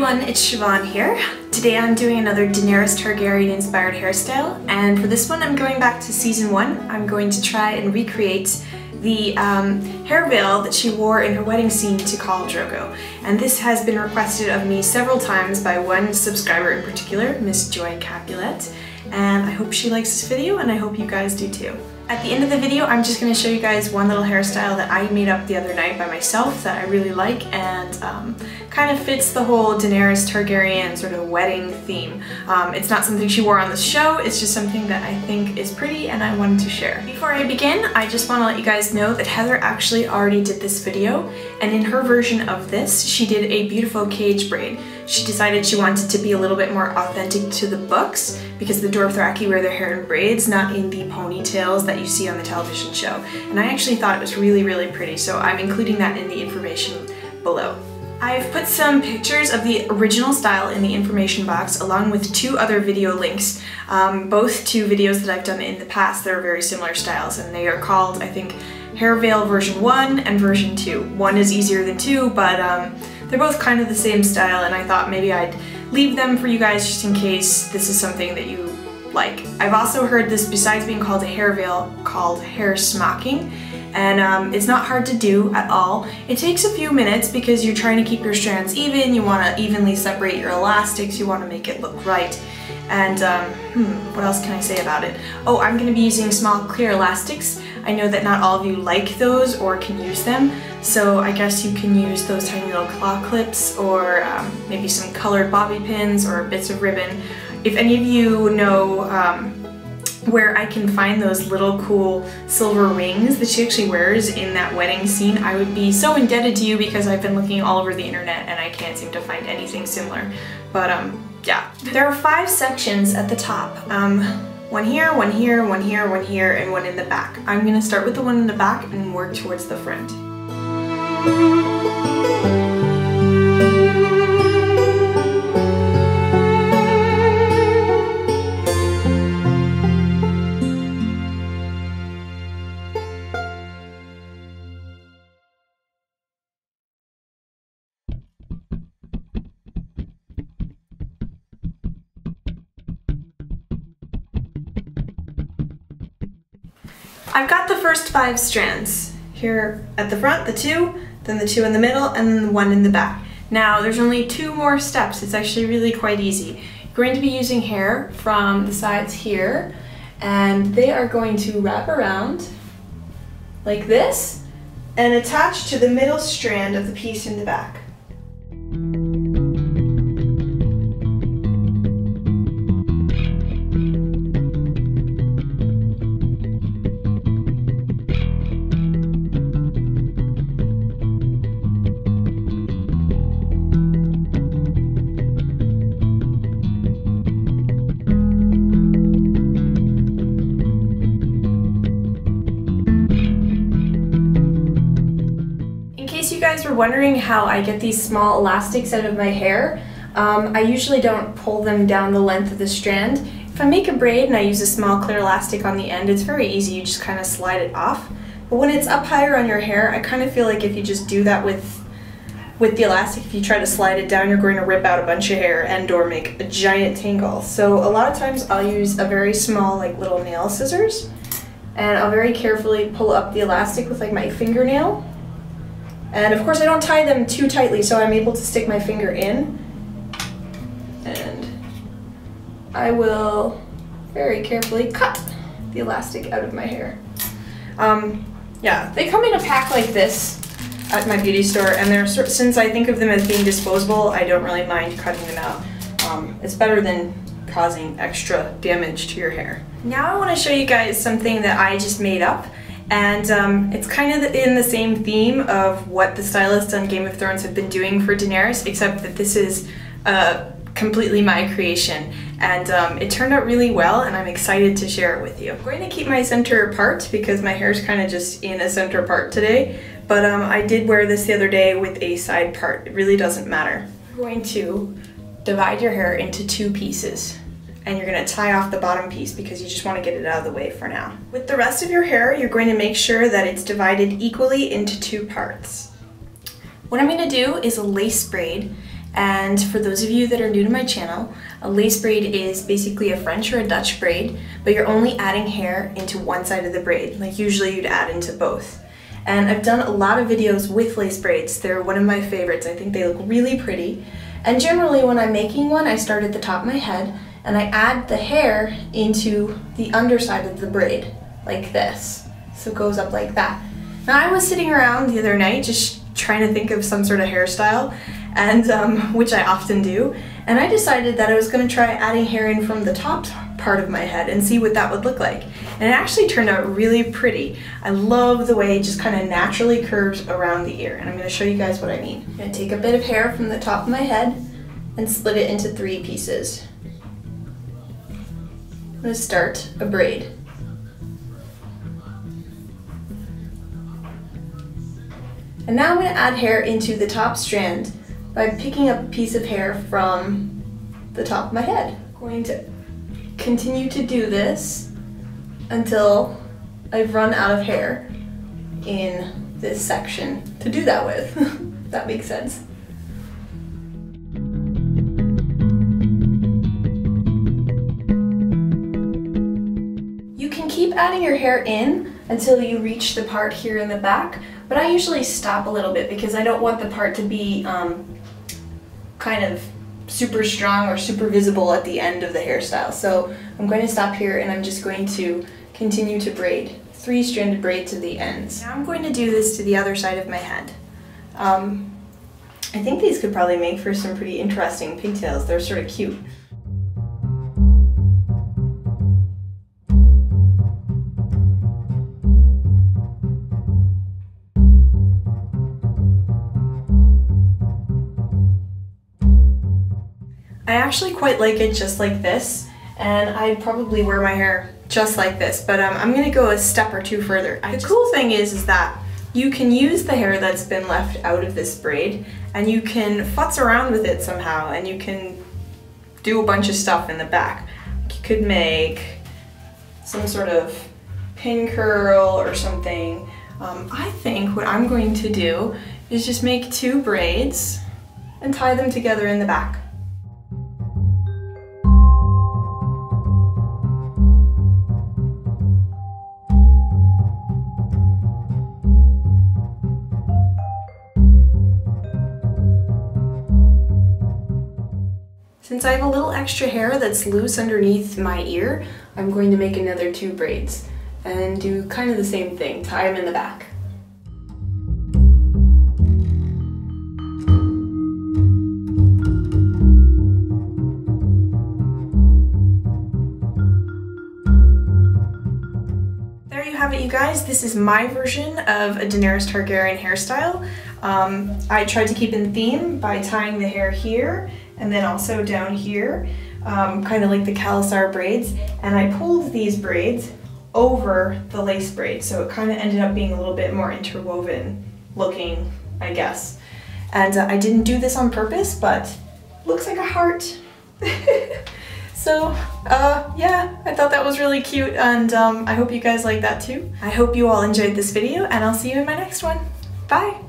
everyone, it's Siobhan here. Today I'm doing another Daenerys Targaryen inspired hairstyle, and for this one I'm going back to season 1. I'm going to try and recreate the hair veil that she wore in her wedding scene to Khal Drogo. And this has been requested of me several times by one subscriber in particular, Miss Joy Capulet, and I hope she likes this video and I hope you guys do too. At the end of the video, I'm just going to show you guys one little hairstyle that I made up the other night by myself that I really like and kind of fits the whole Daenerys Targaryen sort of wedding theme. It's not something she wore on the show, it's just something that I think is pretty and I wanted to share. Before I begin, I just want to let you guys know that Heather actually already did this video, and in her version of this, she did a beautiful cage braid. She decided she wanted to be a little bit more authentic to the books because the Dothraki wear their hair in braids, not in the ponytails that you see on the television show. And I actually thought it was really, really pretty, so I'm including that in the information below. I've put some pictures of the original style in the information box along with 2 other video links, both 2 videos that I've done in the past that are very similar styles, and they are called, I think, Hair Veil version 1 and version 2. 1 is easier than 2, but they're both kind of the same style, and I thought maybe I'd leave them for you guys just in case this is something that you like. I've also heard this, besides being called a hair veil, called hair smocking, and it's not hard to do at all. It takes a few minutes because you're trying to keep your strands even, you want to evenly separate your elastics, you want to make it look right. And what else can I say about it? Oh, I'm going to be using small clear elastics. I know that not all of you like those or can use them, so I guess you can use those tiny little claw clips or maybe some colored bobby pins or bits of ribbon. If any of you know where I can find those little cool silver rings that she actually wears in that wedding scene, I would be so indebted to you because I've been looking all over the internet and I can't seem to find anything similar. But yeah. There are 5 sections at the top. One here, one here, one here, one here, and one in the back. I'm gonna start with the one in the back and work towards the front. I've got the first 5 strands. Here at the front, the 2, then the 2 in the middle, and then the 1 in the back. Now there's only 2 more steps. It's actually really quite easy. You're going to be using hair from the sides here, and they are going to wrap around like this and attach to the middle strand of the piece in the back. You guys were wondering how I get these small elastics out of my hair. I usually don't pull them down the length of the strand. If I make a braid and I use a small clear elastic on the end, it's very easy, you just kind of slide it off. But when it's up higher on your hair, I kind of feel like if you just do that with the elastic, if you try to slide it down, you're going to rip out a bunch of hair and or make a giant tangle. So a lot of times I'll use a very small like little nail scissors, and I'll very carefully pull up the elastic with like my fingernail. And of course I don't tie them too tightly so I'm able to stick my finger in, and I will very carefully cut the elastic out of my hair. Yeah, they come in a pack like this at my beauty store, and since I think of them as being disposable, I don't really mind cutting them out. It's better than causing extra damage to your hair. Now I want to show you guys something that I just made up. And it's kind of in the same theme of what the stylists on Game of Thrones have been doing for Daenerys, except that this is completely my creation. And it turned out really well, and I'm excited to share it with you. I'm going to keep my center part because my hair's kind of just in a center part today, but I did wear this the other day with a side part. It really doesn't matter. You're going to divide your hair into 2 pieces. and you're going to tie off the bottom piece because you just want to get it out of the way for now. With the rest of your hair, you're going to make sure that it's divided equally into 2 parts. What I'm going to do is a lace braid, And for those of you that are new to my channel, a lace braid is basically a French or a Dutch braid, but you're only adding hair into one side of the braid. Like usually you'd add into both. And I've done a lot of videos with lace braids. They're one of my favorites. I think they look really pretty. And generally when I'm making one, I start at the top of my head and I add the hair into the underside of the braid, like this. So it goes up like that. Now I was sitting around the other night just trying to think of some sort of hairstyle, and which I often do, and I decided that I was going to try adding hair in from the top part of my head and see what that would look like. And it actually turned out really pretty. I love the way it just kind of naturally curves around the ear, and I'm going to show you guys what I mean. I'm going to take a bit of hair from the top of my head and split it into 3 pieces. I'm going to start a braid. And now I'm going to add hair into the top strand by picking up a piece of hair from the top of my head. I'm going to continue to do this until I've run out of hair in this section to do that with, if that makes sense. You can keep adding your hair in until you reach the part here in the back, but I usually stop a little bit because I don't want the part to be kind of super strong or super visible at the end of the hairstyle. So I'm going to stop here and I'm just going to continue to braid 3-stranded braid to the ends. Now I'm going to do this to the other side of my head. I think these could probably make for some pretty interesting pigtails. They're sort of cute. I actually quite like it just like this, and I'd probably wear my hair just like this, but I'm gonna go a step or 2 further. The cool thing is that you can use the hair that's been left out of this braid and you can futz around with it somehow, and you can do a bunch of stuff in the back. You could make some sort of pin curl or something. I think what I'm going to do is just make 2 braids and tie them together in the back. Since I have a little extra hair that's loose underneath my ear, I'm going to make another 2 braids and do kind of the same thing, tie them in the back. There you have it, you guys. This is my version of a Daenerys Targaryen hairstyle. I tried to keep in theme by tying the hair here and then also down here, kind of like the Khalasar braids, and I pulled these braids over the lace braid, so it kind of ended up being a little bit more interwoven looking, I guess. And I didn't do this on purpose, but looks like a heart. So yeah, I thought that was really cute, and I hope you guys like that too. I hope you all enjoyed this video, and I'll see you in my next one. Bye!